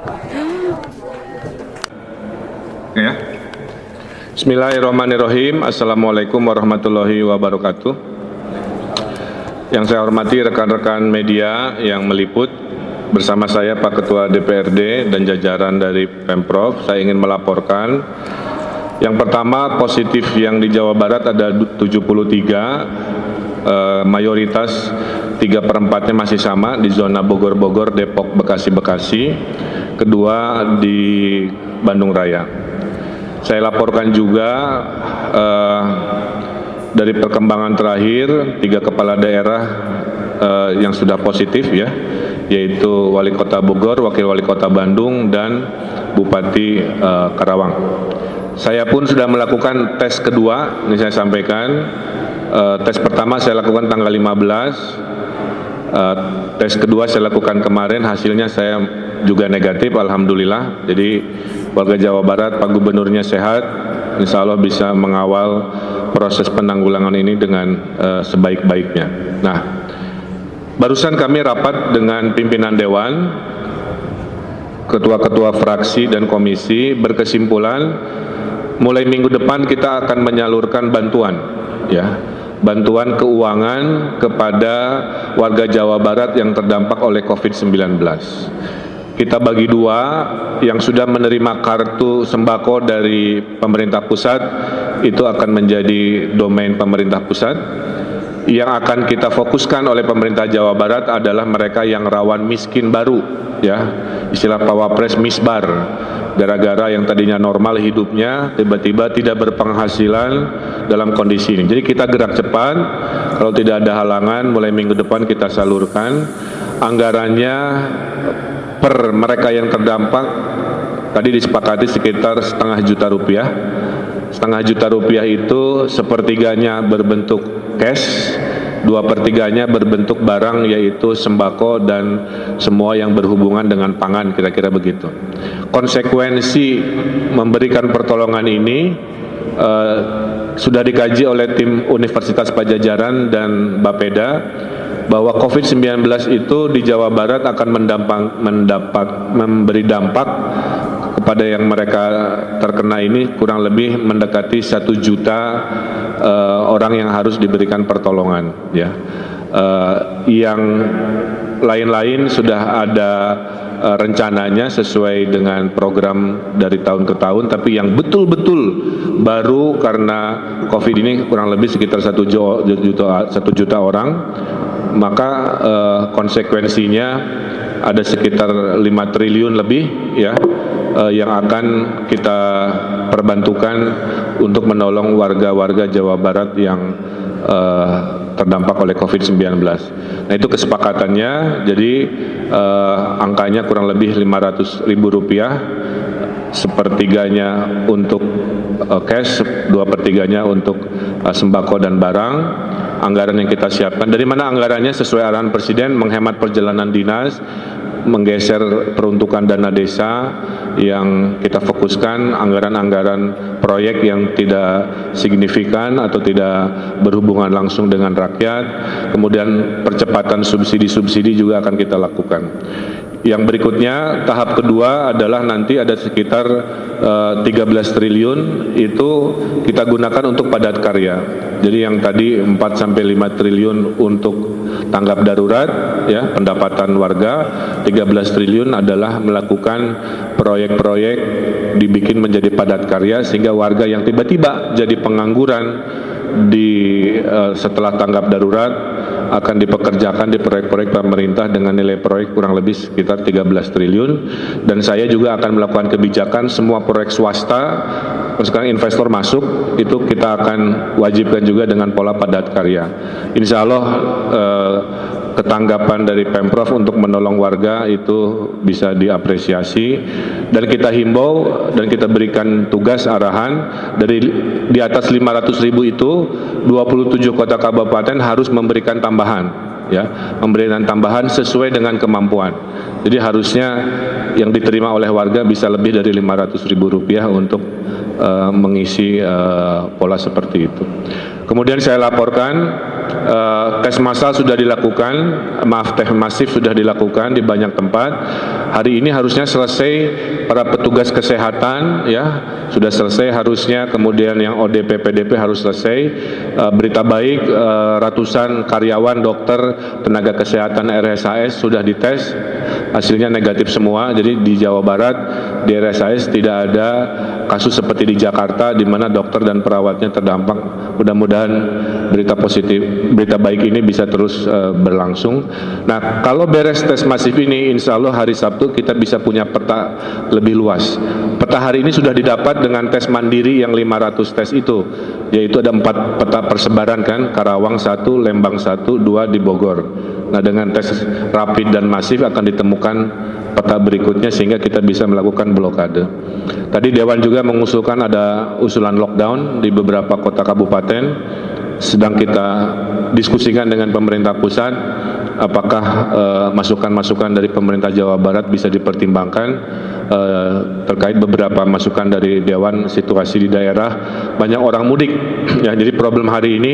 Ya. Bismillahirrahmanirrahim. Assalamualaikum warahmatullahi wabarakatuh. Yang saya hormati rekan-rekan media yang meliput, bersama saya Pak Ketua DPRD dan jajaran dari Pemprov, saya ingin melaporkan yang pertama positif yang di Jawa Barat ada 73, mayoritas 3/4-nya masih sama di zona Bogor-Bogor, Depok, Bekasi-Bekasi, kedua di Bandung Raya. Saya laporkan juga dari perkembangan terakhir 3 kepala daerah yang sudah positif ya, yaitu Wali Kota Bogor, Wakil Wali Kota Bandung, dan Bupati Karawang. Saya pun sudah melakukan tes kedua, ini saya sampaikan. Tes pertama saya lakukan tanggal 15, tes kedua saya lakukan kemarin, hasilnya saya juga negatif, alhamdulillah. Jadi warga Jawa Barat, Pak Gubernurnya sehat, insya Allah bisa mengawal proses penanggulangan ini dengan sebaik-baiknya. Nah, barusan kami rapat dengan pimpinan Dewan, ketua-ketua fraksi dan komisi, berkesimpulan mulai minggu depan kita akan menyalurkan bantuan, ya, bantuan keuangan kepada warga Jawa Barat yang terdampak oleh COVID-19. Kita bagi dua, yang sudah menerima kartu sembako dari pemerintah pusat itu akan menjadi domain pemerintah pusat. Yang akan kita fokuskan oleh pemerintah Jawa Barat adalah mereka yang rawan miskin baru, ya, istilah Pak Wapres misbar, gara-gara yang tadinya normal hidupnya tiba-tiba tidak berpenghasilan dalam kondisi ini. Jadi kita gerak cepat, kalau tidak ada halangan mulai minggu depan kita salurkan anggarannya. Per mereka yang terdampak tadi disepakati sekitar setengah juta rupiah. Setengah juta rupiah itu sepertiganya berbentuk cash, 2/3-nya berbentuk barang, yaitu sembako dan semua yang berhubungan dengan pangan, kira-kira begitu. Konsekuensi memberikan pertolongan ini sudah dikaji oleh tim Universitas Padjadjaran dan Bapeda, bahwa COVID-19 itu di Jawa Barat akan memberi dampak kepada yang mereka terkena ini kurang lebih mendekati 1 juta orang yang harus diberikan pertolongan, ya. Yang lain-lain sudah ada rencananya sesuai dengan program dari tahun ke tahun, tapi yang betul-betul baru karena COVID ini kurang lebih sekitar 1 juta orang, maka konsekuensinya ada sekitar 5 triliun lebih, ya, yang akan kita perbantukan untuk menolong warga-warga Jawa Barat yang terdampak oleh COVID-19. Nah, itu kesepakatannya. Jadi angkanya kurang lebih Rp500.000, sepertiganya untuk cash, 2/3-nya untuk sembako dan barang. Anggaran yang kita siapkan, dari mana anggarannya? Sesuai arahan Presiden, menghemat perjalanan dinas, menggeser peruntukan dana desa yang kita fokuskan anggaran-anggaran proyek yang tidak signifikan atau tidak berhubungan langsung dengan rakyat. Kemudian percepatan subsidi-subsidi juga akan kita lakukan. Yang berikutnya, tahap kedua adalah nanti ada sekitar 13 triliun itu kita gunakan untuk padat karya. Jadi yang tadi 4-5 triliun untuk tanggap darurat, ya, pendapatan warga, 13 triliun adalah melakukan proyek-proyek dibikin menjadi padat karya sehingga warga yang tiba-tiba jadi pengangguran setelah tanggap darurat akan dipekerjakan di proyek-proyek pemerintah dengan nilai proyek kurang lebih sekitar 13 triliun. Dan saya juga akan melakukan kebijakan semua proyek swasta, sekarang investor masuk, itu kita akan wajibkan juga dengan pola padat karya. Insya Allah ketanggapan dari Pemprov untuk menolong warga itu bisa diapresiasi, dan kita himbau dan kita berikan tugas arahan dari di atas 500.000 itu 27 kota kabupaten harus memberikan tambahan, ya, memberikan tambahan sesuai dengan kemampuan. Jadi harusnya yang diterima oleh warga bisa lebih dari Rp500.000 untuk mengisi pola seperti itu. Kemudian saya laporkan tes massal sudah dilakukan, tes masif sudah dilakukan di banyak tempat. Hari ini harusnya selesai para petugas kesehatan, ya sudah selesai harusnya. Kemudian yang ODP PDP harus selesai. Berita baik, ratusan karyawan, dokter, tenaga kesehatan RSHS sudah dites, hasilnya negatif semua. Jadi di Jawa Barat di RSHS tidak ada kasus seperti di Jakarta di mana dokter dan perawatnya terdampak. Mudah-mudahan berita baik ini bisa terus berlangsung. Nah, kalau beres tes masif ini, insya Allah hari Sabtu kita bisa punya peta lebih luas. Peta hari ini sudah didapat dengan tes mandiri yang 500 tes itu, yaitu ada 4 peta persebaran kan, Karawang 1, Lembang 1, 2 di Bogor. Nah, dengan tes rapid dan masif akan ditemukan peta berikutnya sehingga kita bisa melakukan blokade. Tadi Dewan juga mengusulkan ada usulan lockdown di beberapa kota kabupaten. Sedang kita diskusikan dengan pemerintah pusat apakah masukan-masukan dari pemerintah Jawa Barat bisa dipertimbangkan terkait beberapa masukan dari Dewan. Situasi di daerah banyak orang mudik ya, jadi problem hari ini